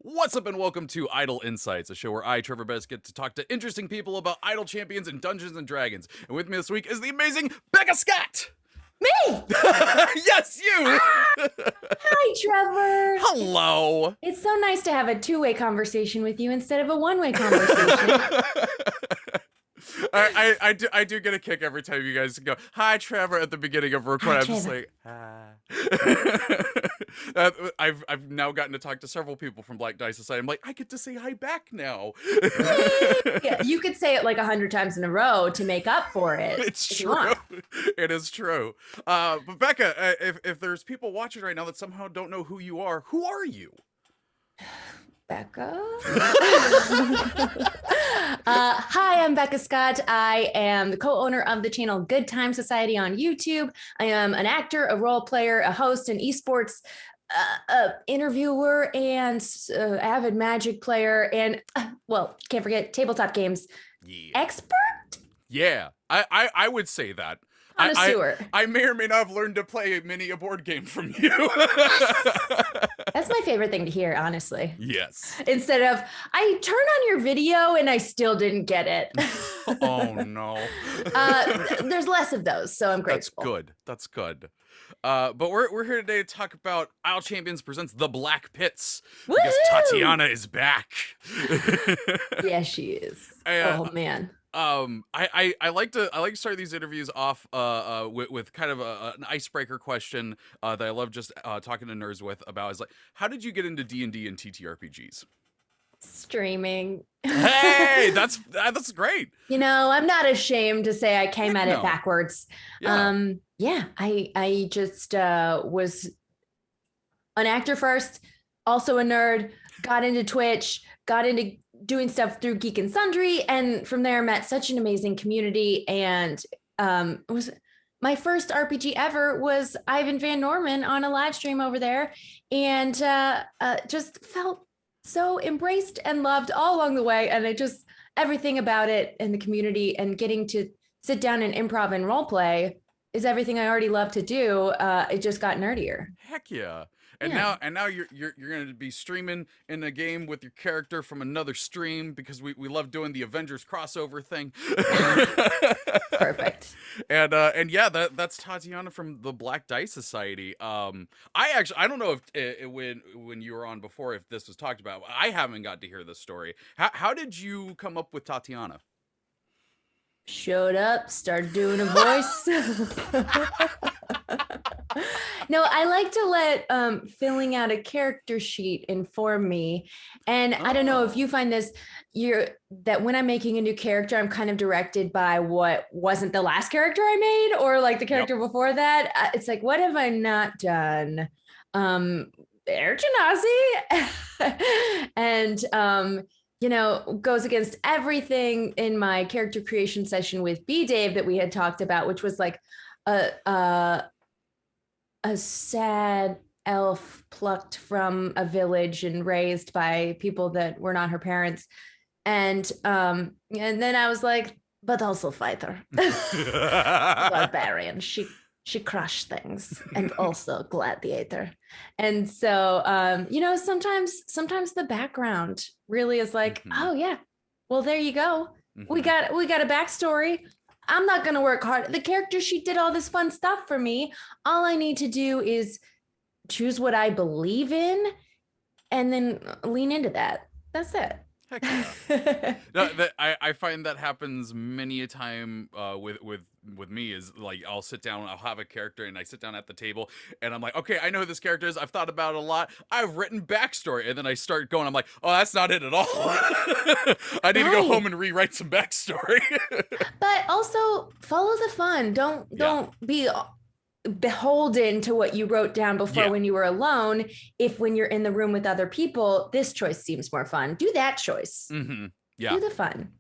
What's up and welcome to Idle Insights, a show where I, Treavor Bettis, get to talk to interesting people about idle champions and Dungeons and Dragons. And with me this week is the amazing Becca Scott! Me! Yes, you! Hi, Trevor. Hello! It's so nice to have a two-way conversation with you instead of a one-way conversation. I do get a kick every time you guys go, "Hi, Trevor," at the beginning of a recording. I'm just like, hi. I've now gotten to talk to several people from Black Dice Society. I'm like, I get to say hi back now. Yeah, you could say it like 100 times in a row to make up for it. It's true. It is true. But Becca, if there's people watching right now that somehow don't know who you are you? Becca? Hi, I'm Becca Scott. I am the co-owner of the channel Good Time Society on YouTube. I am an actor, a role player, a host, an esports interviewer, and avid Magic player, and well, can't forget tabletop games expert. Yeah, I would say that. I may or may not have learned to play a board game from you. That's my favorite thing to hear, honestly. Yes. Instead of, I turned on your video and I still didn't get it. Oh, no. There's less of those, so I'm grateful. That's good. But we're here today to talk about Isle Champions presents The Black Pits. Woo! Because Tatyana is back. Yeah, she is. Oh, man. I like to start these interviews off with kind of an icebreaker question that I love just talking to nerds with about is like, how did you get into D&D and TTRPGs? Streaming. Hey, that's great. You know, I'm not ashamed to say I came at it backwards. Yeah. I just was an actor first, also a nerd, got into Twitch, got into doing stuff through Geek and Sundry, and from there met such an amazing community. And it was my first RPG ever was Ivan Van Norman on a live stream over there, and just felt so embraced and loved all along the way. And everything about it and the community and getting to sit down and improv and role play is everything I already love to do. It just got nerdier. Heck yeah. And now you're going to be streaming in a game with your character from another stream because we love doing the Avengers crossover thing. Perfect. And yeah, that's Tatyana from the Black Dice Society. I don't know if when you were on before if this was talked about. I haven't got to hear this story. How did you come up with Tatyana? Showed up, started doing a voice. No, I like to let filling out a character sheet inform me. And I don't know if you find this, that when I'm making a new character, I'm kind of directed by what wasn't the last character I made or like the character before that. It's like, what have I not done? Air Genasi. And you know, goes against everything in my character creation session with B-Dave that we had talked about, which was like a sad elf plucked from a village and raised by people that were not her parents. And then I was like, but also fighter. Barbarian. She crushed things and also gladiator. And so, you know, sometimes the background really is like, oh yeah, well, there you go. We got a backstory. I'm not going to work hard. The character sheet did all this fun stuff for me. All I need to do is choose what I believe in and then lean into that. That's it. Heck yeah. No, I find that happens many a time with me is like I'll sit down, I'll have a character and I sit down at the table and I'm like, okay, I know who this character is. I've thought about it a lot. I've written backstory. And then I start going, I'm like, oh, that's not it at all. I need to go home and rewrite some backstory. But also follow the fun. Don't be beholden to what you wrote down before when you were alone. If when you're in the room with other people, this choice seems more fun, do that choice. Yeah, do the fun.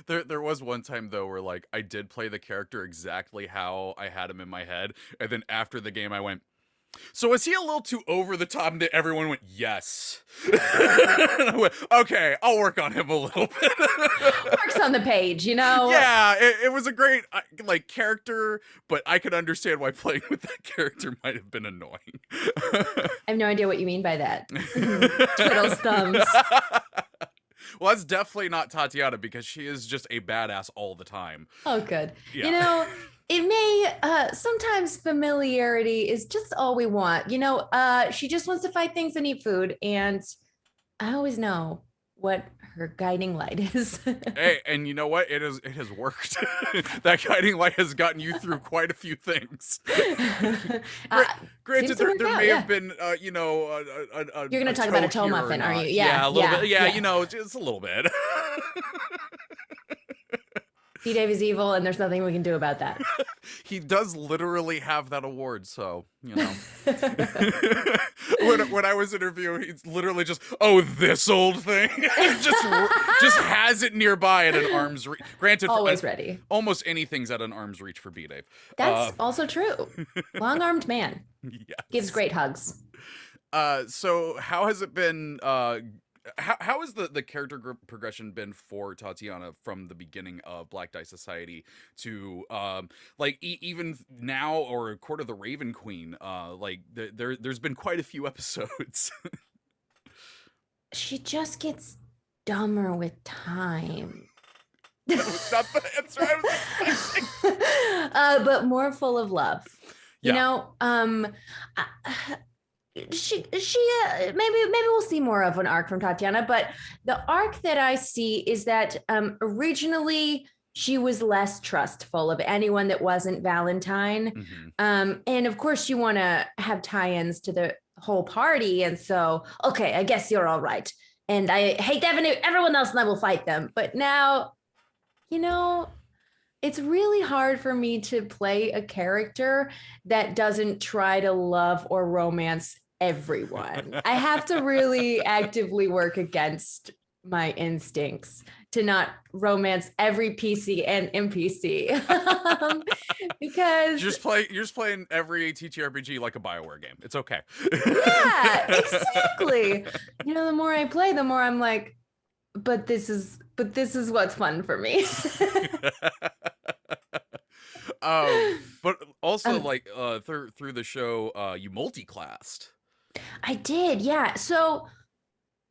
There was one time though where like I did play the character exactly how I had him in my head, and then after the game I went, So was he a little too over the top that everyone went, yes? And I went, okay, I'll work on him a little bit. Works on the page, you know? Yeah, it was a great like character, but I could understand why playing with that character might have been annoying. I have no idea what you mean by that. Twiddles thumbs. Well, that's definitely not Tatyana because she is just a badass all the time. Oh, good. Yeah. You know, it may sometimes familiarity is just all we want. You know, she just wants to fight things and eat food, and I always know what her guiding light is. Hey, and you know what? It has worked. That guiding light has gotten you through quite a few things. Granted, there may have been, you know, you're going to talk about a toe muffin, are you? Yeah, a little bit. Yeah, you know, just a little bit. D-Dave is evil, and there's nothing we can do about that. He does literally have that award, so, you know. when I was interviewing, he's literally just, oh, this old thing. just has it nearby at an arm's reach. Granted, always ready. Almost anything's at an arm's reach for B-Dave. That's also true. Long-armed man. Yes. Gives great hugs. So how has it been, how has the character group progression been for Tatyana from the beginning of Black Die Society to like even now, or Court of the Raven Queen? Like there's been quite a few episodes. She just gets dumber with time. That's not the answer I was expecting. But more full of love. Yeah. You know, she maybe we'll see more of an arc from Tatyana, but the arc that I see is that originally she was less trustful of anyone that wasn't Valentine. Mm-hmm. And of course you want to have tie-ins to the whole party, and so okay, I guess you're all right, and I hate everyone else and I will fight them. But now, you know, it's really hard for me to play a character that doesn't try to love or romance everyone. I have to really actively work against my instincts to not romance every PC and NPC. Because you're just playing every TTRPG like a BioWare game. It's okay. Yeah, exactly. You know, the more I play, the more I'm like, but this is what's fun for me. But also like through the show, you multi-classed. I did, yeah. So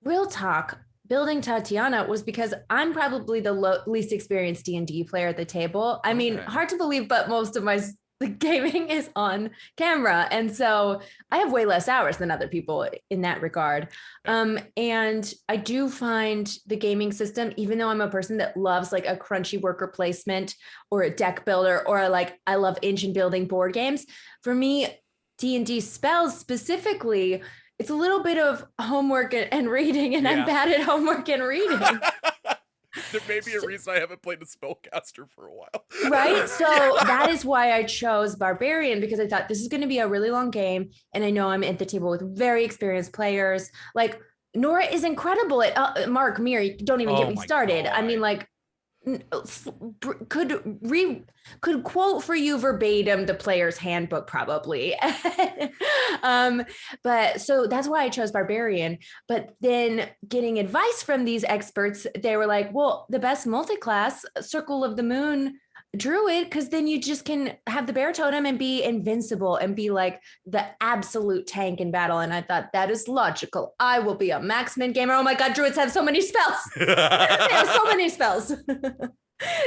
real talk, building Tatyana was because I'm probably the least experienced D&D player at the table. I mean, hard to believe, but most of my gaming is on camera. And so I have way less hours than other people in that regard. And I do find the gaming system, even though I'm a person that loves like a crunchy worker placement or a deck builder, or like I love engine building board games, for me, D&D spells specifically, it's a little bit of homework and reading, and I'm bad at homework and reading. There may be a reason I haven't played a spellcaster for a while. Right? So that is why I chose Barbarian, because I thought this is going to be a really long game. And I know I'm at the table with very experienced players. Like Nora is incredible at Mark, Mir, don't even get me started. God. I mean, like, could quote for you verbatim the player's handbook probably. But so that's why I chose Barbarian. But then getting advice from these experts, they were like, well, the best multi-class, Circle of the Moon Druid, because then you just can have the bear totem and be invincible and be like the absolute tank in battle. And I thought that is logical. I will be a Maxman gamer. Oh my God, Druids have so many spells. They have so many spells.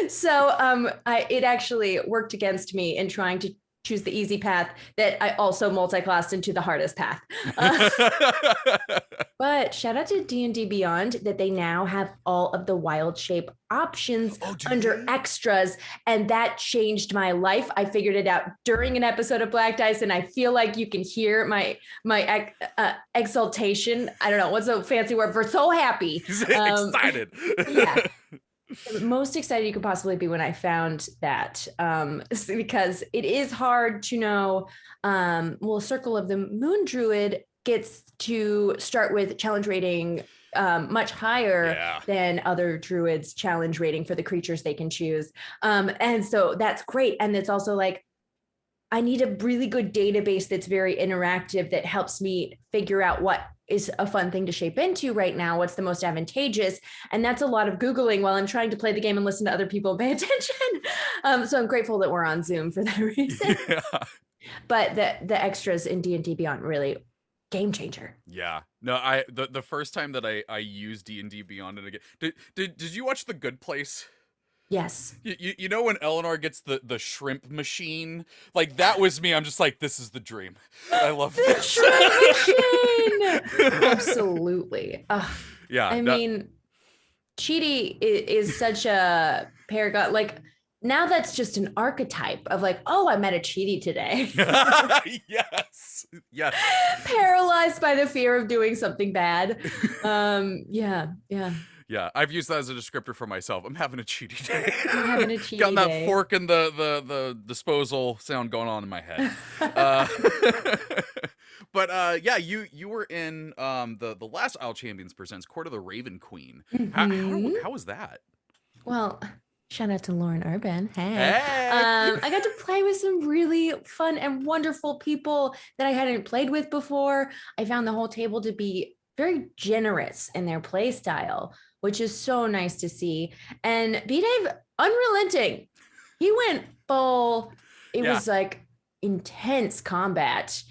So it actually worked against me in trying to choose the easy path that I also multi-classed into the hardest path. But shout out to D&D Beyond that they now have all of the wild shape options under extras, and that changed my life. I figured it out during an episode of Black Dice, and I feel like you can hear my exultation. I don't know what's a fancy word for so happy. Excited. Yeah. Most excited you could possibly be when I found that, because it is hard to know. Well, Circle of the Moon Druid gets to start with challenge rating much higher than other druids' challenge rating for the creatures they can choose. And so that's great. And it's also like, I need a really good database that's very interactive that helps me figure out what is a fun thing to shape into right now, what's the most advantageous. And that's a lot of Googling while I'm trying to play the game and listen to other people pay attention. So I'm grateful that we're on Zoom for that reason. Yeah. But the extras in D&D Beyond really game changer. Yeah. No, the first time that I used D&D Beyond it again. Did you watch The Good Place? Yes. You know when Eleanor gets the shrimp machine? Like, that was me. I'm just like, this is the dream. I love The this. shrimp machine. Absolutely. Yeah. I mean, Chidi is such a paragon. Like, now that's just an archetype of like, oh, I met a Chidi today. Yes. Yes. Paralyzed by the fear of doing something bad. Yeah. Yeah, I've used that as a descriptor for myself. I'm having a cheaty day. I'm having a cheaty Got that day. fork and the disposal sound going on in my head. But yeah, you were in the last Isle Champions Presents Court of the Raven Queen. How was that? Well, shout out to Lauren Urban. Hey. Hey. I got to play with some really fun and wonderful people that I hadn't played with before. I found the whole table to be very generous in their play style, which is so nice to see. And B-Dave, unrelenting. He went full. It was like intense combat,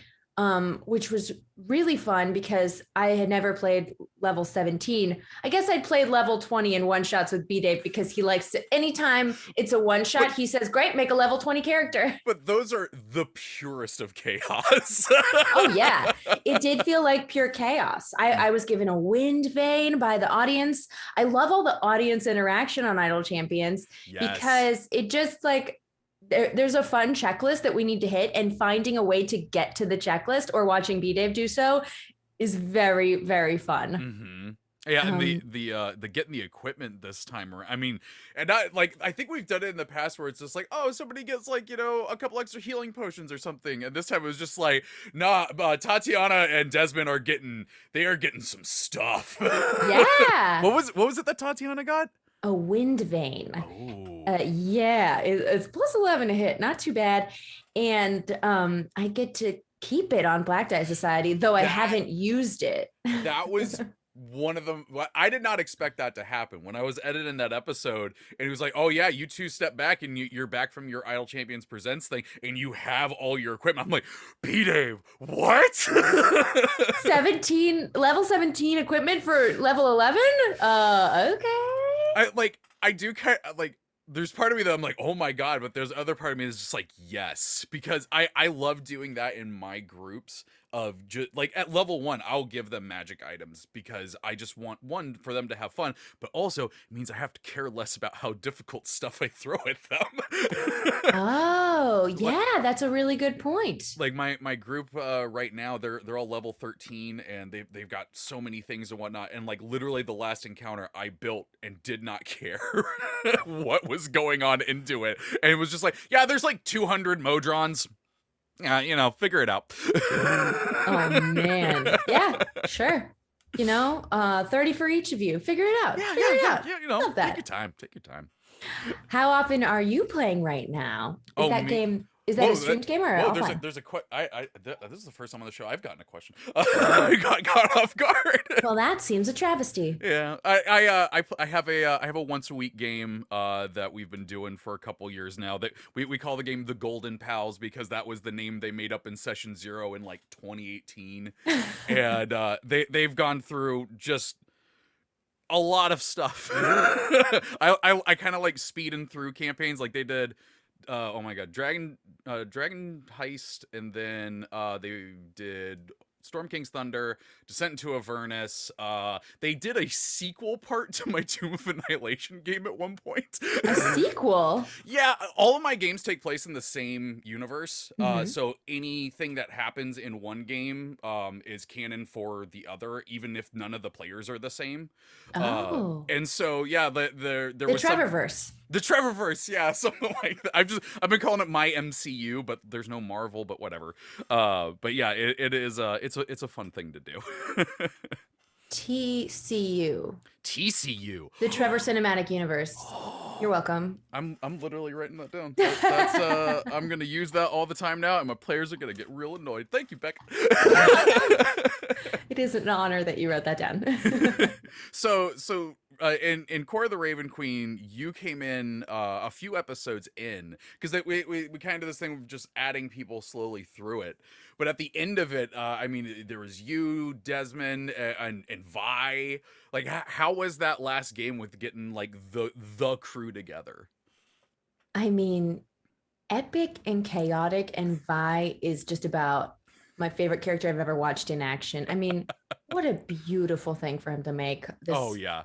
which was really fun because I had never played level 17. I guess I'd played level 20 in one shots with B-Dave because he likes to, anytime it's a one shot, he says, great, make a level 20 character. But those are the purest of chaos. Oh yeah, it did feel like pure chaos. I was given a wind vein by the audience. I love all the audience interaction on Idle Champions because it just like, there's a fun checklist that we need to hit, and finding a way to get to the checklist or watching B-Dave do so is very, very fun. Mm-hmm. Yeah, and the getting the equipment this time around. I mean, and I think we've done it in the past where it's just like, oh, somebody gets like, you know, a couple extra healing potions or something, and this time it was just like, nah, Tatiana and Desmond are getting some stuff. Yeah. What was it that Tatiana got? A wind vein. Oh. Yeah, it's plus 11 to hit, not too bad. And I get to keep it on Black Die Society, though I haven't used it. That was one of them. I did not expect that to happen when I was editing that episode, and he was like, oh yeah, you two step back and you're back from your Idle Champions Presents thing and you have all your equipment. I'm like, B-Dave, what? 17 level 17 equipment for level 11. Okay. I do kind of like, there's part of me that I'm like, oh my god, but there's other part of me that's just like, yes, because I love doing that in my groups of just like at level 1, I'll give them magic items because I just want one for them to have fun, but also it means I have to care less about how difficult stuff I throw at them. Oh yeah, that's a really good point. Like my group right now, they're all level 13 and they've got so many things and whatnot, and like literally the last encounter I built and did not care what was going on into it, and it was just like, yeah, there's like 200 Modrons. Yeah, you know, figure it out. Oh man. Yeah, sure. You know, 30 for each of you. Figure it out. Yeah, you know, take your time. How often are you playing right now? Is that game, is that a streamed game or offline? There's a this is the first time on the show I've gotten a question. I got off guard. Well, that seems a travesty. Yeah, I have a once a week game that we've been doing for a couple years now. That we call the game the Golden Pals because that was the name they made up in session 0 in like 2018, and they've gone through just a lot of stuff. I kind of like speeding through campaigns like they did. Oh my god, Dragon Heist, and then they did Storm King's Thunder, Descent into Avernus. They did a sequel part to my Tomb of Annihilation game at one point. A sequel? Yeah, all of my games take place in the same universe. So anything that happens in one game is canon for the other, even if none of the players are the same. And so yeah, there was the Trevorverse. The Trevorverse, yeah, something like that. I've been calling it my MCU, but there's no Marvel, but whatever. But yeah, it's a fun thing to do. TCU. TCU. The Trevor Cinematic Universe. You're welcome. I'm literally writing that down. That's I'm gonna use that all the time now, and my players are gonna get real annoyed. Thank you, Becca. It is an honor that you wrote that down. So in Core of the Raven Queen, you came in a few episodes in, because we kind of do this thing of just adding people slowly through it. But at the end of it, I mean, there was you, Desmond, and Vi. Like, how was that last game with getting like the crew together? I mean, epic and chaotic, and Vi is just about my favorite character I've ever watched in action. I mean, what a beautiful thing for him to make Oh this yeah,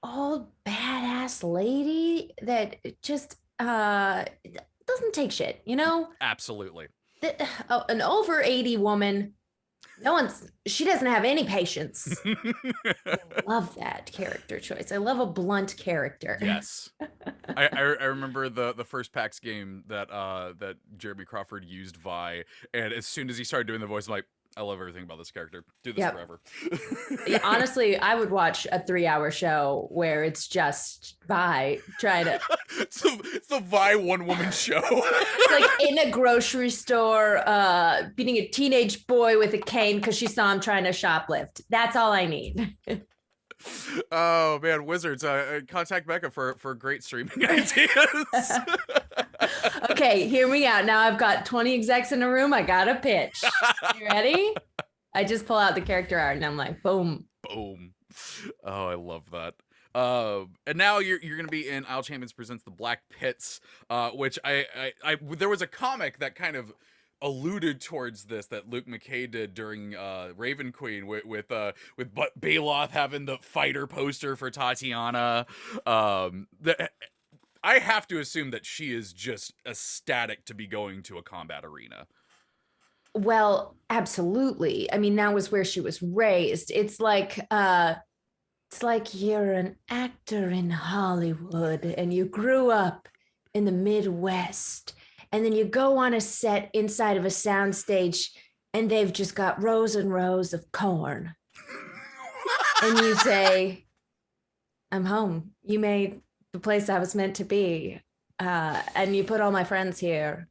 old badass lady that just doesn't take shit, you know? absolutely. An over 80 woman, she doesn't have any patience. I love that character choice. I love a blunt character. Yes. I remember the first PAX game that that Jeremy Crawford used Vi, and as soon as he started doing the voice, I'm like, I love everything about this character. Do this forever. Yeah, honestly, I would watch a 3-hour show where it's just Vi trying to. It's the Vi one woman show. Like in a grocery store, beating a teenage boy with a cane because she saw him trying to shoplift. That's all I need. Oh man, Wizards! Contact Becca for great streaming ideas. Okay, hear me out. Now I've got 20 execs in a room. I got a pitch. You ready? I just pull out the character art and I'm like, boom. Boom. Oh, I love that. And now you're gonna be in Isle Champions Presents the Black Pits, which I there was a comic that kind of alluded towards this that Luke McKay did during Raven Queen with Baloth having the fighter poster for Tatyana. I have to assume that she is just ecstatic to be going to a combat arena. Well, absolutely. I mean, that was where she was raised. It's like you're an actor in Hollywood and you grew up in the Midwest, and then you go on a set inside of a soundstage and they've just got rows and rows of corn. And you say, I'm home. You made the place I was meant to be. And you put all my friends here.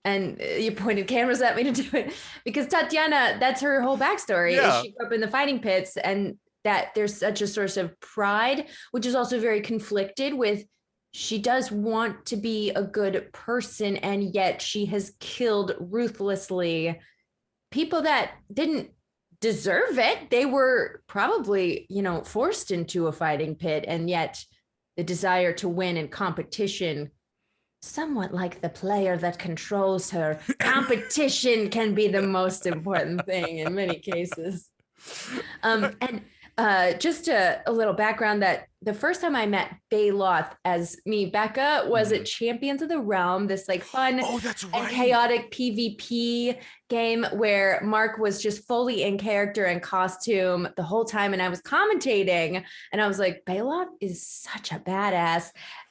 And you pointed cameras at me to do it. Because Tatyana, that's her whole backstory. Yeah. She grew up in the fighting pits, and that there's such a source of pride, which is also very conflicted with, she does want to be a good person, and yet she has killed ruthlessly people that didn't deserve it. They were probably, forced into a fighting pit, and yet the desire to win in competition, somewhat like the player that controls her, competition can be the most important thing in many cases. And just a little background, that the first time I met Baloth as me, Becca, was at Champions of the Realm, this like fun and chaotic PvP game where Mark was just fully in character and costume the whole time. And I was commentating and I was like, Baloth is such a badass.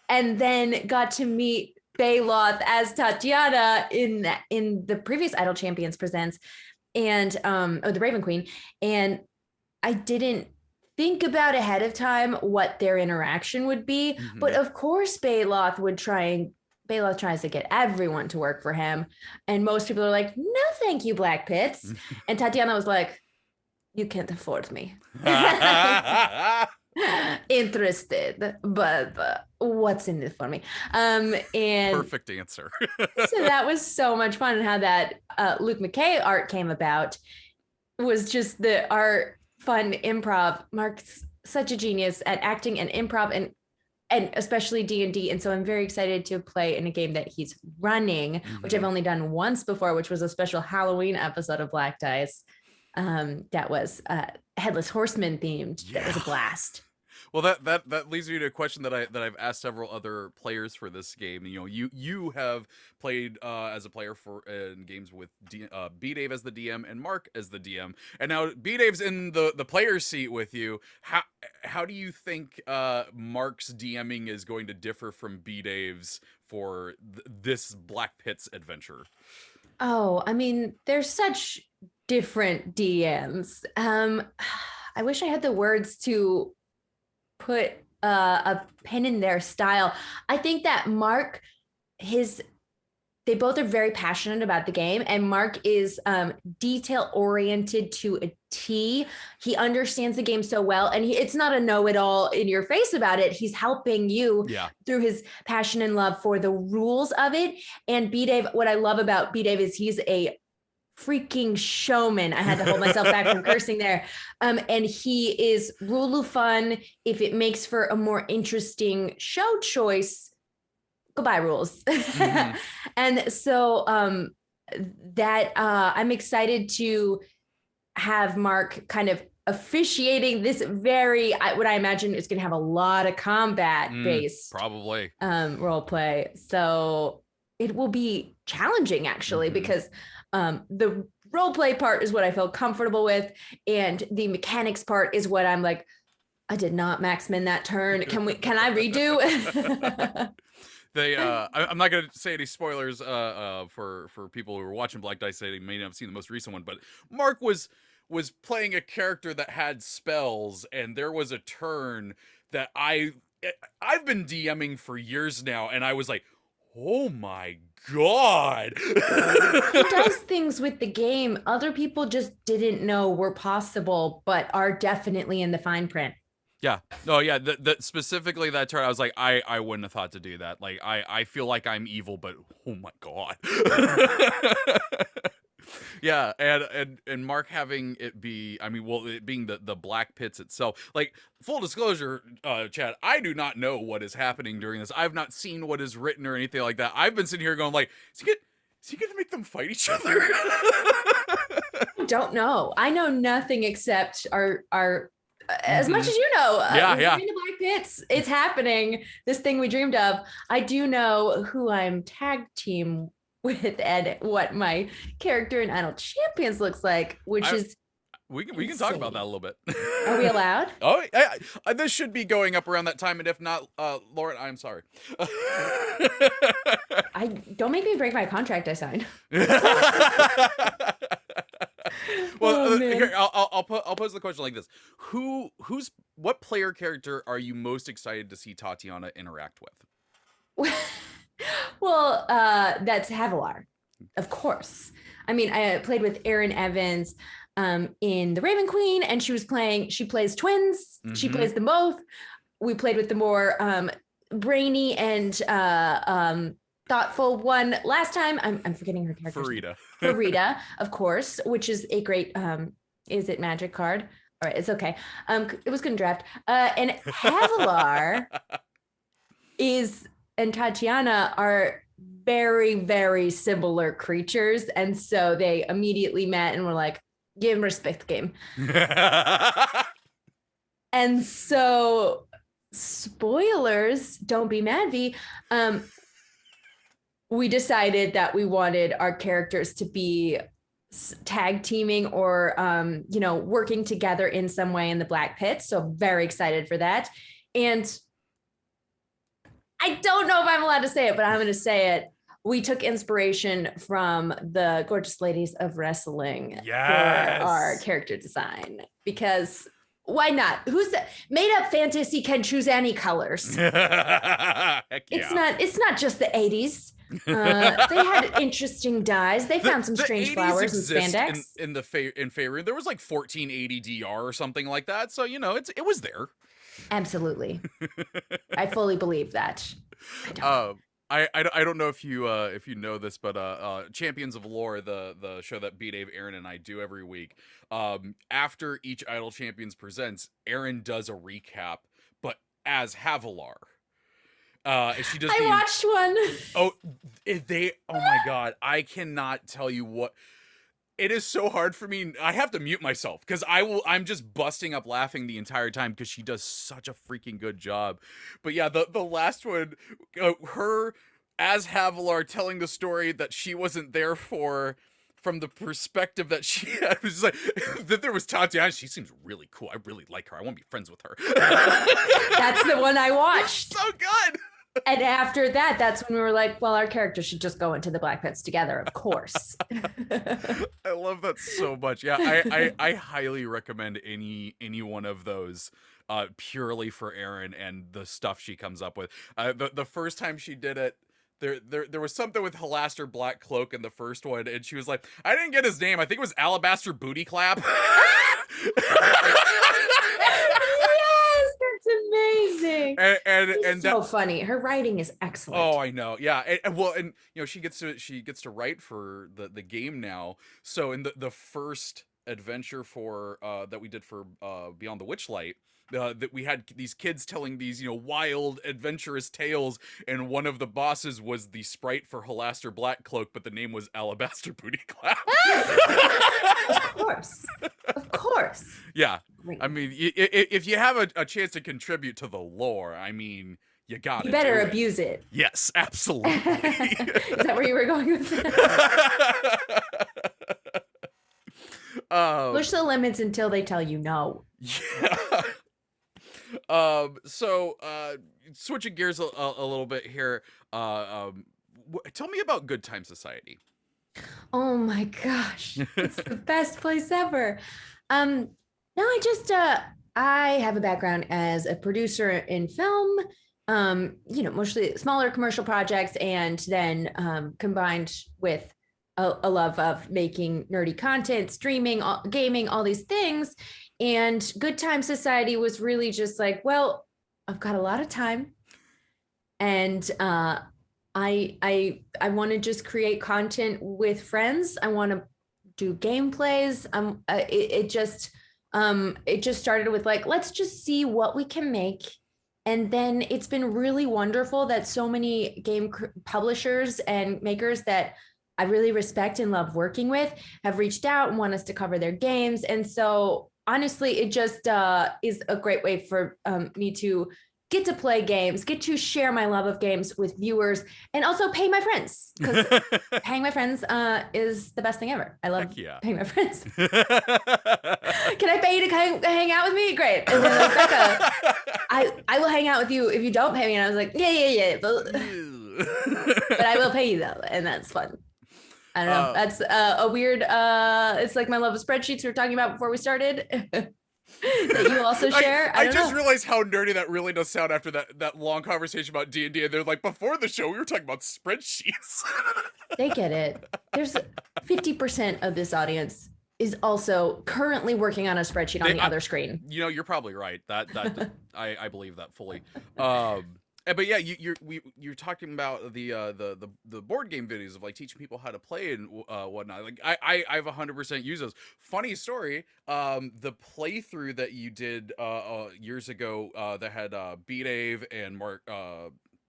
And then got to meet Baloth as Tatyana in the previous Idol Champions Presents and the Raven Queen. And I didn't think about ahead of time what their interaction would be. But of course, Baloth tries to get everyone to work for him. And most people are like, no, thank you, Black Pits. And Tatyana was like, you can't afford me. Interested, but what's in it for me? And perfect answer. So that was so much fun. And how that Luke McKay art came about was just the art, fun improv. Mark's such a genius at acting and improv and especially D&D. And so I'm very excited to play in a game that he's running, which I've only done once before, which was a special Halloween episode of Black Dice. That was Headless Horseman themed. Yeah. That was a blast. Well, that leads me to a question that I've asked several other players for this game. You have played as a player in games with B-Dave as the DM and Mark as the DM, and now B-Dave's in the player seat with you. How do you think Mark's DMing is going to differ from B-Dave's for this Black Pits adventure? Oh, I mean, there's such different DMs. I wish I had the words to put a pin in their style. I think that Mark, they both are very passionate about the game, and Mark is detail oriented to a T. He understands the game so well, and it's not a know-it-all in your face about it. He's helping you through his passion and love for the rules of it. And B-Dave, what I love about B-Dave is he's a freaking showman. I had to hold myself back from cursing there. And he is rule fun. If it makes for a more interesting show choice, goodbye rules. Mm-hmm. And so that I'm excited to have Mark kind of officiating this what I imagine is going to have a lot of combat based probably role play. So it will be challenging actually, because the role play part is what I feel comfortable with, and the mechanics part is what I'm like, I did not maxmin that turn. Can I redo? I'm not going to say any spoilers for people who are watching Black Dice. They may not have seen the most recent one, but Mark was playing a character that had spells, and there was a turn that I've been DMing for years now, and I was like, oh my God. He does things with the game other people just didn't know were possible, but are definitely in the fine print. Yeah. No, yeah. Specifically that turn, I was like, I wouldn't have thought to do that. Like, I feel like I'm evil, but oh my God. Yeah, and Mark having it be, I mean, well, it being the Black Pits itself. Like, full disclosure, Chad, I do not know what is happening during this. I've not seen what is written or anything like that. I've been sitting here going like, is he going to make them fight each other? I don't know. I know nothing except our as much as you know. Yeah. In the Black Pits, it's happening. This thing we dreamed of. I do know who I'm tag team with and what my character in Idle Champions looks like, which is we can talk about that a little bit. Are we allowed? Oh, this should be going up around that time, and if not, Lauren, I'm sorry. I don't make me break my contract I signed. Well, here, I'll pose the question like this: what player character are you most excited to see Tatyana interact with? Well, that's Havilar, of course. I mean, I played with Erin Evans in The Raven Queen, and she plays twins. Mm-hmm. She plays them both. We played with the more brainy and thoughtful one last time. I'm forgetting her character. Farida, of course, which is a great, is it magic card? All right, it's okay. It was good draft. And Havilar and Tatiana are very, very similar creatures. And so they immediately met and were like, give him respect game. And so, spoilers, don't be mad, V. We decided that we wanted our characters to be tag teaming or, working together in some way in the Black Pit. So very excited for that. And I don't know if I'm allowed to say it, but I'm going to say it. We took inspiration from the Gorgeous Ladies of Wrestling for our character design, because why not? Made up fantasy can choose any colors. Heck yeah. It's not just the 80s. They had interesting dyes. They found some strange flowers and spandex. In Faerun, there was like 1480 DR or something like that. So, it was there. Absolutely. I fully believe that. I don't know if you know this, but Champions of Lore, the show that B-Dave, Aaron, and I do every week, after each Idle Champions presents, Aaron does a recap, but as Havilar. She does. I watched one. Oh my God, I cannot tell you what. It is so hard for me. I have to mute myself because I'm just busting up laughing the entire time because she does such a freaking good job. But yeah, the last one, her as Havilar telling the story that she wasn't there for, from the perspective that she had, was like that there was Tatyana. She seems really cool. I really like her. I want to be friends with her. That's the one I watched. So good. And after that, that's when we were like, well, our characters should just go into the Black Pits together, of course. I love that so much. Yeah, I highly recommend any one of those purely for Erin and the stuff she comes up with. The first time she did it, there was something with Halaster Black Cloak in the first one, and she was like, I didn't get his name. I think it was Alabaster Booty Clap. Yes, that's amazing. And so funny. Her writing is excellent. Oh, I know. Yeah. And you know, she gets to write for the game now. So in the first adventure for that we did for Beyond the Witchlight, that we had these kids telling these, you know, wild adventurous tales, and one of the bosses was the sprite for Halaster Black Cloak, but the name was Alabaster Booty Clap. Of course. Yeah. Great. I mean, if you have a chance to contribute to the lore, I mean, you got You better abuse it. Yes, absolutely. Is that where you were going with that? Push the limits until they tell you no. Yeah. So switching gears a little bit here. Tell me about Good Time Society. Oh my gosh, it's the best place ever. No, I have a background as a producer in film. You know, mostly smaller commercial projects, and then combined with a love of making nerdy content, streaming, gaming, all these things. And Good Time Society was really just like, well, I've got a lot of time, and I want to just create content with friends. I want to do gameplays. It just started with like, let's just see what we can make. And then it's been really wonderful that so many game publishers and makers that I really respect and love working with have reached out and want us to cover their games. And so honestly, it just is a great way for me to get to play games, get to share my love of games with viewers, and also pay my friends, because paying my friends is the best thing ever. I love paying my friends. Can I pay you to hang out with me? Great. And then like, Becca, I will hang out with you if you don't pay me. And I was like, yeah. But I will pay you though, and that's fun. I don't know. That's a weird, it's like my love of spreadsheets we were talking about before we started. That you also share. I just realized how nerdy that really does sound after that long conversation about D&D, and they're like, before the show we were talking about spreadsheets. They get it. There's 50% of this audience is also currently working on a spreadsheet on the other screen. You know, you're probably right. That I believe that fully. But yeah, you're talking about the board game videos of like teaching people how to play and whatnot. Like I've 100% used those. Funny story, the playthrough that you did years ago that had B-Dave and Mark.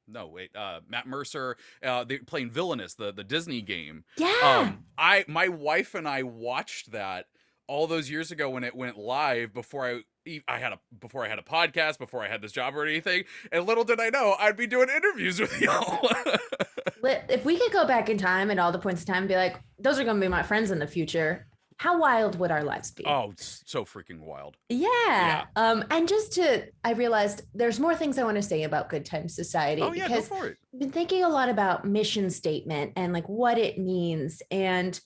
Matt Mercer, they playing Villainous, the Disney game. Yeah. My wife and I watched that all those years ago when it went live, before I had a podcast, before I had this job or anything, and little did I know I'd be doing interviews with y'all. If we could go back in time at all the points in time and be like, those are going to be my friends in the future, how wild would our lives be? Oh, it's so freaking wild. Yeah. And I realized there's more things I want to say about Good Time Society. Oh yeah, go for it. I've been thinking a lot about mission statement and like what it means, and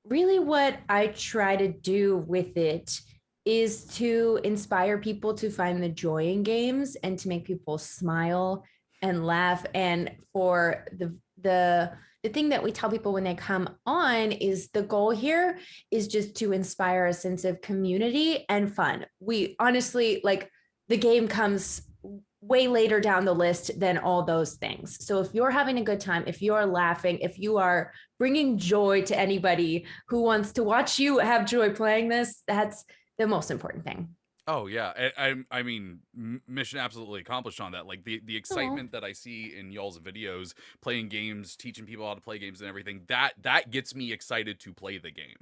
really what I try to do with it is to inspire people to find the joy in games and to make people smile and laugh. And for the thing that we tell people when they come on is the goal here is just to inspire a sense of community and fun. We honestly, like, the game comes way later down the list than all those things. So if you're having a good time, if you're laughing, if you are bringing joy to anybody who wants to watch you have joy playing this, that's the most important thing. Oh yeah, I mean, mission absolutely accomplished on that. Like the excitement that I see in y'all's videos, playing games, teaching people how to play games and everything, that gets me excited to play the game.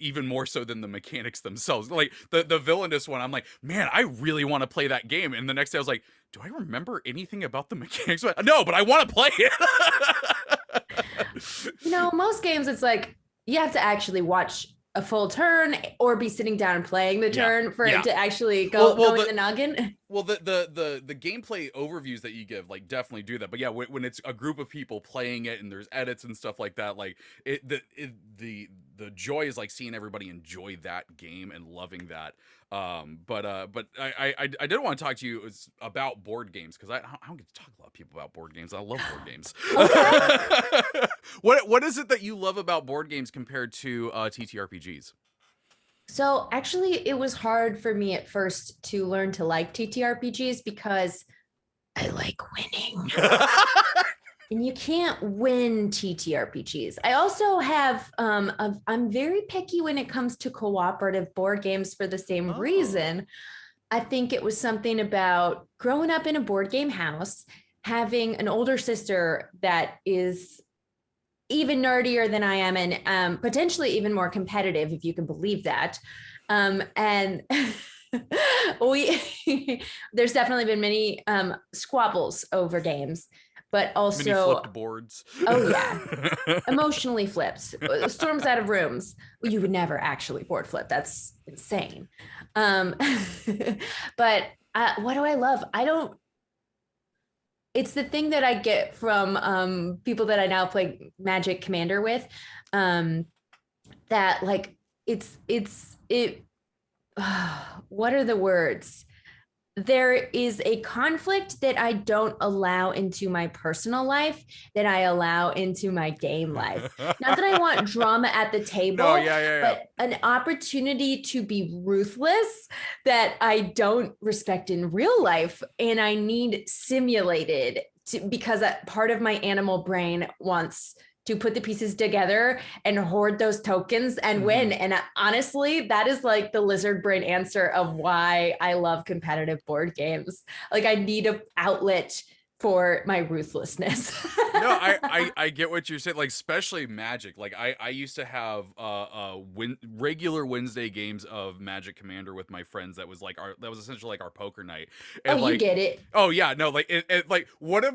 Even more so than the mechanics themselves. Like the Villainous one, I'm like, man, I really want to play that game. And the next day I was like, do I remember anything about the mechanics? No, but I want to play it. You know, most games it's like you have to actually watch a full turn or be sitting down and playing the turn for it to actually go in the noggin. Well, the gameplay overviews that you give, like, definitely do that. But yeah, when it's a group of people playing it and there's edits and stuff like that, like the the joy is like seeing everybody enjoy that game and loving that. But I did want to talk to you about board games, because I don't get to talk to a lot of people about board games. I love board games. Okay. What is it that you love about board games compared to TTRPGs? So actually, it was hard for me at first to learn to like TTRPGs because I like winning. And you can't win TTRPGs. I also have, I'm very picky when it comes to cooperative board games for the same reason. I think it was something about growing up in a board game house, having an older sister that is even nerdier than I am, and potentially even more competitive, if you can believe that. And we, there's definitely been many squabbles over games, but also many flipped boards. Oh yeah, emotionally flipped, storms out of rooms. You would never actually board flip. That's insane. Um, but what do I love? I don't. It's the thing that I get from people that I now play Magic Commander with. That like it. What are the words? There is a conflict that I don't allow into my personal life that I allow into my game life. Not that I want drama at the table, No, yeah. but an opportunity to be ruthless that I don't respect in real life. And I need simulated because part of my animal brain wants to put the pieces together and hoard those tokens and win. And honestly, that is like the lizard brain answer of why I love competitive board games. Like I need an outlet for my ruthlessness. No, I get what you're saying. Like, especially Magic. Like I used to have regular Wednesday games of Magic Commander with my friends. That was essentially like our poker night. And you get it. Oh yeah, no, like like what if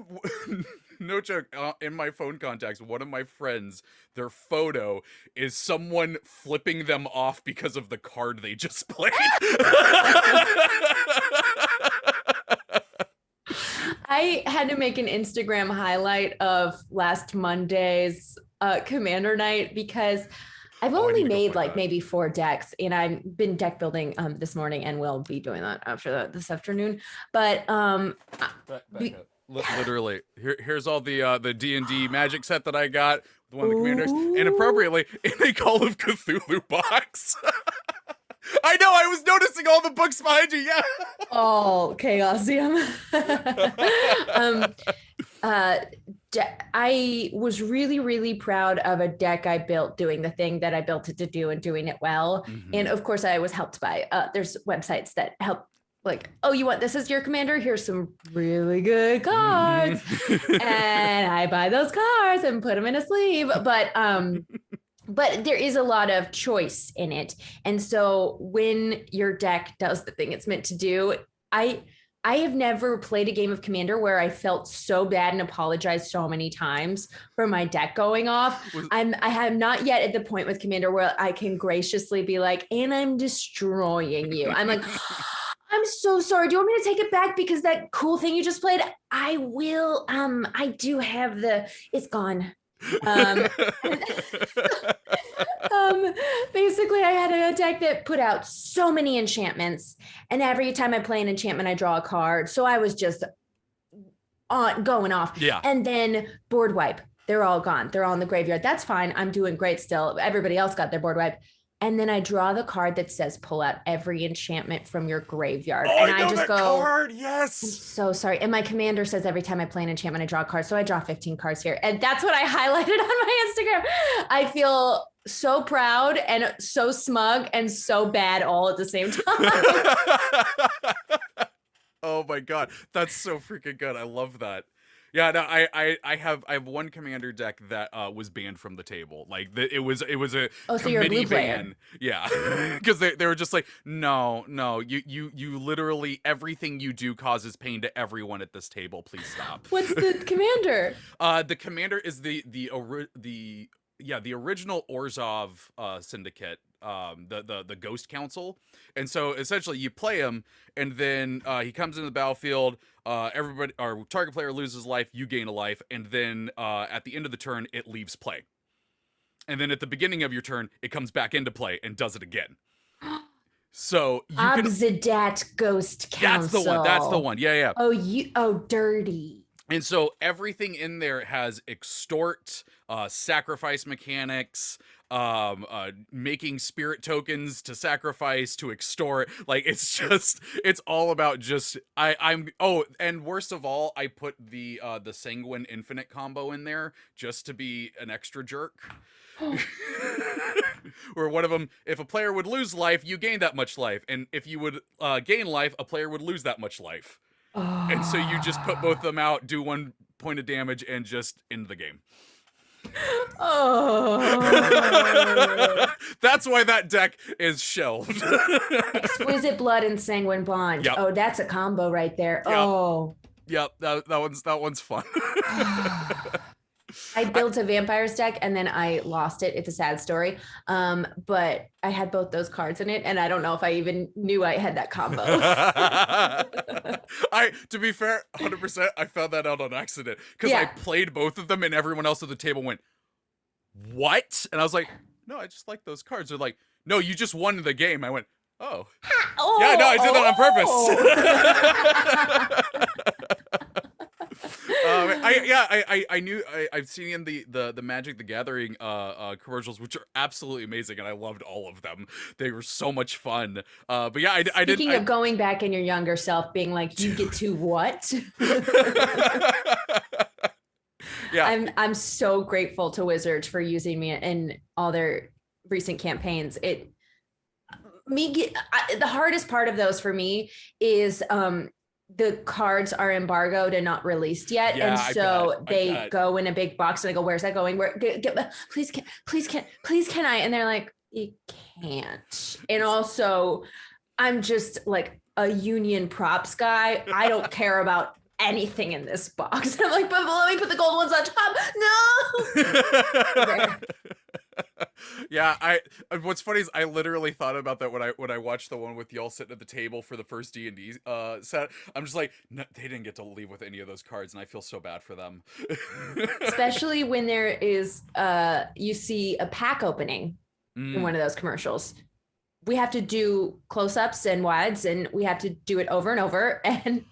no joke, in my phone contacts, one of my friends, their photo is someone flipping them off because of the card they just played. I had to make an Instagram highlight of last Monday's Commander night because I've only made like maybe 4 decks, and I've been deck building this morning, and we'll be doing that after this afternoon. But literally, here's all the D&D Magic set that I got, the one of the commanders, and appropriately in a Call of Cthulhu box. I know, I was noticing all the books behind you. Yeah. Oh, Chaosium. I was really, really proud of a deck I built doing the thing that I built it to do and doing it well. And of course, I was helped by there's websites that help. Like, oh, you want this as your commander? Here's some really good cards. And I buy those cards and put them in a sleeve. But there is a lot of choice in it. And so when your deck does the thing it's meant to do, I have never played a game of Commander where I felt so bad and apologized so many times for my deck going off. I have not yet at the point with Commander where I can graciously be like, and I'm destroying you. I'm like, I'm so sorry. Do you want me to take it back because that cool thing you just played? I will. I do have it's gone. Basically I had a deck that put out so many enchantments, and every time I play an enchantment I draw a card, so I was just going off. Yeah. And then board wipe, they're all gone, they're all in the graveyard. That's fine, I'm doing great still, everybody else got their board wipe. And then I draw the card that says pull out every enchantment from your graveyard. Oh, and I know just that go, card. Yes. I'm so sorry. And my commander says every time I play an enchantment, I draw a card. So I draw 15 cards here. And that's what I highlighted on my Instagram. I feel so proud and so smug and so bad all at the same time. Oh my God. That's so freaking good. I love that. Yeah, no, I have one commander deck that was banned from the table. Like it was a so you're a blue committee ban. Yeah, because they were just like, no, you literally everything you do causes pain to everyone at this table. Please stop. What's the commander? The commander is the original Orzhov syndicate, the Ghost Council. And so essentially you play him, and then he comes into the battlefield, everybody, our target player loses life, you gain a life, and then at the end of the turn it leaves play. And then at the beginning of your turn, it comes back into play and does it again. So you can. Obsidat Ghost Council. That's the one. Yeah. Oh, dirty. And so everything in there has extort, sacrifice mechanics, making spirit tokens to sacrifice, to extort. Like, it's all about just, and worst of all, I put the Sanguine Infinite combo in there just to be an extra jerk. Where one of them, if a player would lose life, you gain that much life. And if you would gain life, a player would lose that much life. And so you just put both of them out, do 1 point of damage, and just end the game. That's why that deck is shelved. Exquisite Blood and Sanguine Bond. Yep. Oh, that's a combo right there. Yep. Oh. Yep, that one's fun. I built a vampires deck and then I lost it. It's a sad story. But I had both those cards in it, and I don't know if I even knew I had that combo. To be fair, 100%, I found that out on accident because I played both of them, and everyone else at the table went, "What?" And I was like, "No, I just like those cards." They're like, "No, you just won the game." I went, "Oh, yeah, no, I did that on purpose." I knew I've seen in the Magic the Gathering commercials, which are absolutely amazing, and I loved all of them. They were so much fun. But yeah, I did. Speaking of going back in your younger self, being like, you get to what? Yeah, I'm so grateful to Wizards for using me in all their recent campaigns. The hardest part of those for me is the cards are embargoed and not released yet, and so they go in a big box, and I go, "Where's that going? Where? Please can I?" And they're like, "You can't." And also, I'm just like a union props guy. I don't care about anything in this box. I'm like, "But let me put the gold ones on top." No. Yeah, what's funny is I literally thought about that when I watched the one with y'all sitting at the table for the first D&D set. I'm just like, no, they didn't get to leave with any of those cards, and I feel so bad for them. Especially when there is you see a pack opening in one of those commercials. We have to do close-ups and wides, and we have to do it over and over, and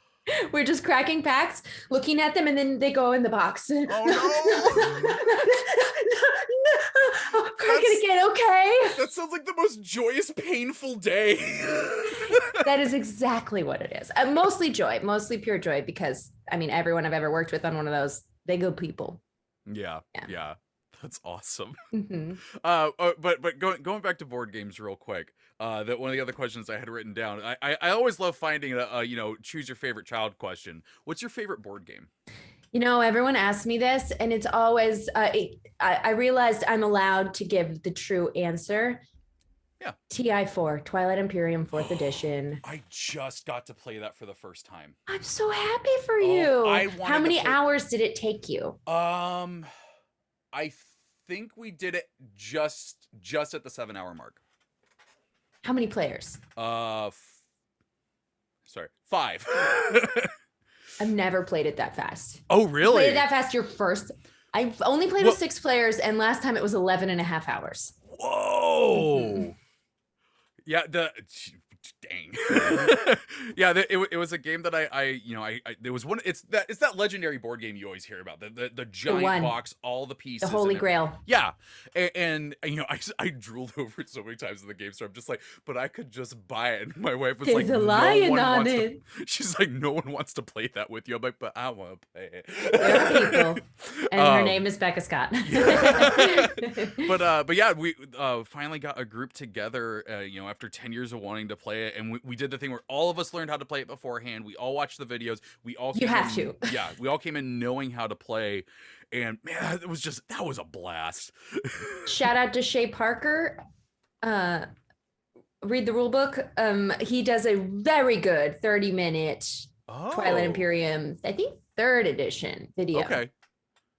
we're just cracking packs, looking at them, and then they go in the box. Oh no! Crack it again, okay? That sounds like the most joyous, painful day. That is exactly what it is. Mostly joy, mostly pure joy, because I mean, everyone I've ever worked with on one of those, they good people. Yeah. That's awesome. Mm-hmm. But going back to board games real quick, that one of the other questions I had written down. I always love finding a choose your favorite child question. What's your favorite board game? You know, everyone asks me this, and it's always I realized I'm allowed to give the true answer. Yeah. TI4, Twilight Imperium 4th edition. I just got to play that for the first time. I'm so happy for you. How many hours did it take you? I think we did it just at the 7-hour mark. How many players? Sorry, 5. I've never played it that fast. Oh, really? You played it that fast your first? I've only played with 6 players, and last time it was 11 and a half hours. Whoa. Mm-hmm. Yeah, dang. Yeah, it was a game that I there was one. It's that legendary board game you always hear about, the giant box, all the pieces, the Holy Grail. Yeah, and I drooled over it so many times in the game, so I'm just like, but I could just buy it. And my wife was like, "There's a lion on it." She's like, "No one wants to play that with you." I'm like, "But I want to play it." There are people, and her name is Becca Scott. Yeah. But yeah, we finally got a group together, after 10 years of wanting to play it, and we did the thing where all of us learned how to play it beforehand. We all watched the videos. We all yeah, we all came in knowing how to play, and man, that was a blast. Shout out to Shay Parker. Read the rule book. He does a very good 30-minute Twilight Imperium, I think 3rd edition video. Okay.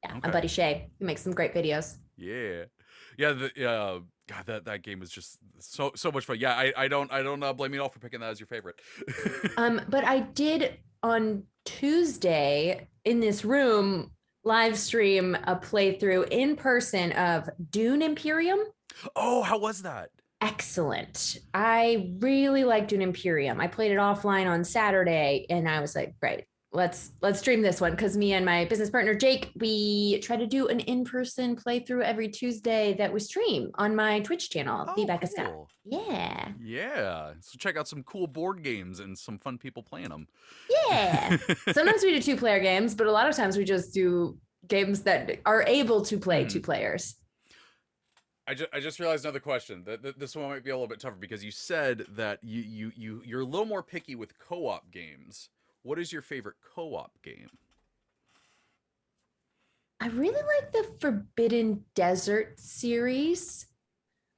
Yeah, my buddy Shay. He makes some great videos. Yeah. God, that game was just so much fun. Yeah, I don't blame you at all for picking that as your favorite. But I did on Tuesday in this room live stream a playthrough in person of Dune Imperium. Oh, how was that? Excellent. I really like Dune Imperium. I played it offline on Saturday and I was like, great, let's stream this one, because me and my business partner Jake, we try to do an in-person playthrough every Tuesday that we stream on my Twitch channel, the Oh, Becca Scott. cool. Yeah. Yeah. So check out some cool board games and some fun people playing them. Yeah. Sometimes we do 2-player games, but a lot of times we just do games that are able to play 2 players. I just realized another question. This one might be a little bit tougher because you said that you're a little more picky with co-op games. What is your favorite co-op game? I really like the Forbidden Desert series.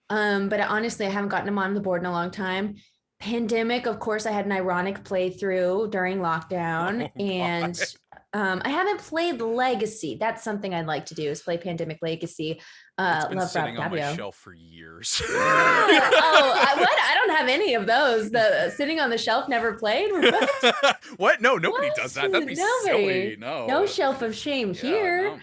But honestly, I haven't gotten them on the board in a long time. Pandemic, of course, I had an ironic playthrough during lockdown, Oh, and I haven't played Legacy. That's something I'd like to do, is play Pandemic Legacy. It's been Love sitting Rob on my Gabio. shelf for years. What? I don't have any of those. The sitting on the shelf, never played. What? What? No, nobody What? does that. That'd be Nobody. silly. No. No shelf of shame here. No,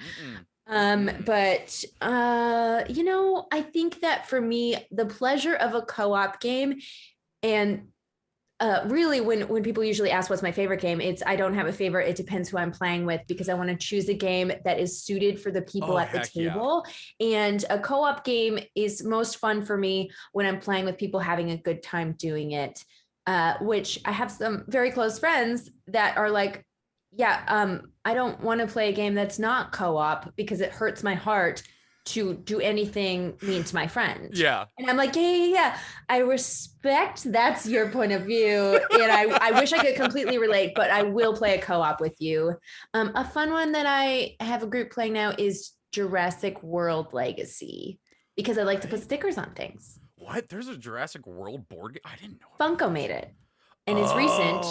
mm-mm. But I think that for me, the pleasure of a co-op game, and really when people usually ask what's my favorite game, it's I don't have a favorite. It depends who I'm playing with, because I want to choose a game that is suited for the people at the table. Yeah. And a co-op game is most fun for me when I'm playing with people having a good time doing it, which I have some very close friends that are like, yeah, I don't want to play a game that's not co-op because it hurts my heart to do anything mean to my friend. Yeah. And I'm like, yeah. I respect that's your point of view. And I wish I could completely relate, but I will play a co-op with you. A fun one that I have a group playing now is Jurassic World Legacy, because I like to put stickers on things. What? There's a Jurassic World board game? I didn't know. Funko made it. And it's recent.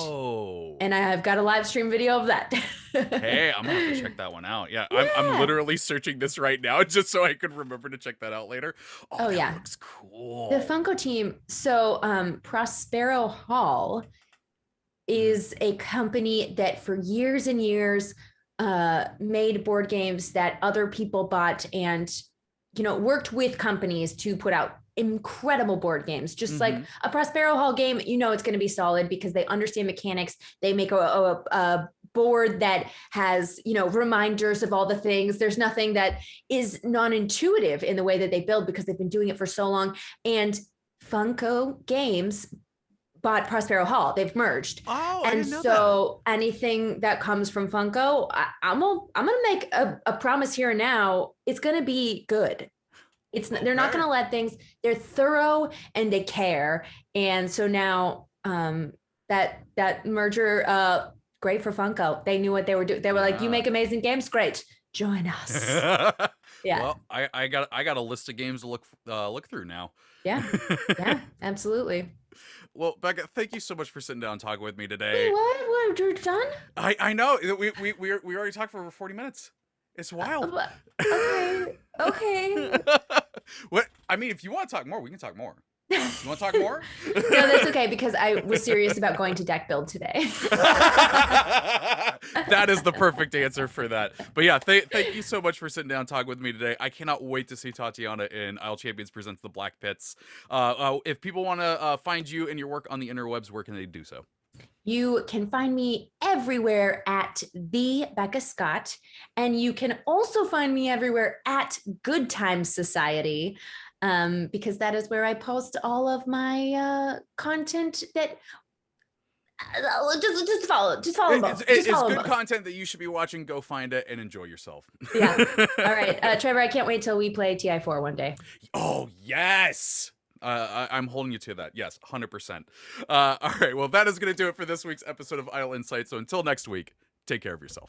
And I've got a live stream video of that. Hey, I'm gonna have to check that one out. Yeah, I'm literally searching this right now just so I could remember to check that out later. Oh that yeah, looks cool. The Funko team. So Prospero Hall is a company that for years and years made board games that other people bought, and worked with companies to put out incredible board games. Just like a Prospero Hall game, it's going to be solid because they understand mechanics. They make a board that has reminders of all the things. There's nothing that is non-intuitive in the way that they build, because they've been doing it for so long. And Funko Games bought Prospero Hall. They've merged. Oh, and I didn't know so that. Anything that comes from Funko, I'm gonna make a promise here and now. It's gonna be good. They're not gonna let things. They're thorough and they care. And so now that merger, great for Funko. They knew what they were doing. They were like, "You make amazing games, great. Join us." Yeah. Well, I got a list of games to look through now. Yeah, absolutely. Well, Becca, thank you so much for sitting down and talking with me today. Wait, what? You're done? I know. We already talked for over 40 minutes. It's wild. Okay. What? I mean, if you want to talk more, we can talk more. You want to talk more? No, that's okay, because I was serious about going to deck build today. That is the perfect answer for that. But yeah, thank you so much for sitting down and talking with me today. I cannot wait to see Tatiana in Isle Champions Presents The Black Pits. If people want to find you and your work on the interwebs, where can they do so? You can find me everywhere at the Becca Scott, and you can also find me everywhere at Good Times Society, because that is where I post all of my content. That just follow. It's good content that you should be watching. Go find it and enjoy yourself. Yeah. All right, Trevor. I can't wait till we play TI4 one day. Oh yes. I'm holding you to that. Yes, 100%. All right. Well, that is going to do it for this week's episode of Idle Insight. So until next week, take care of yourself.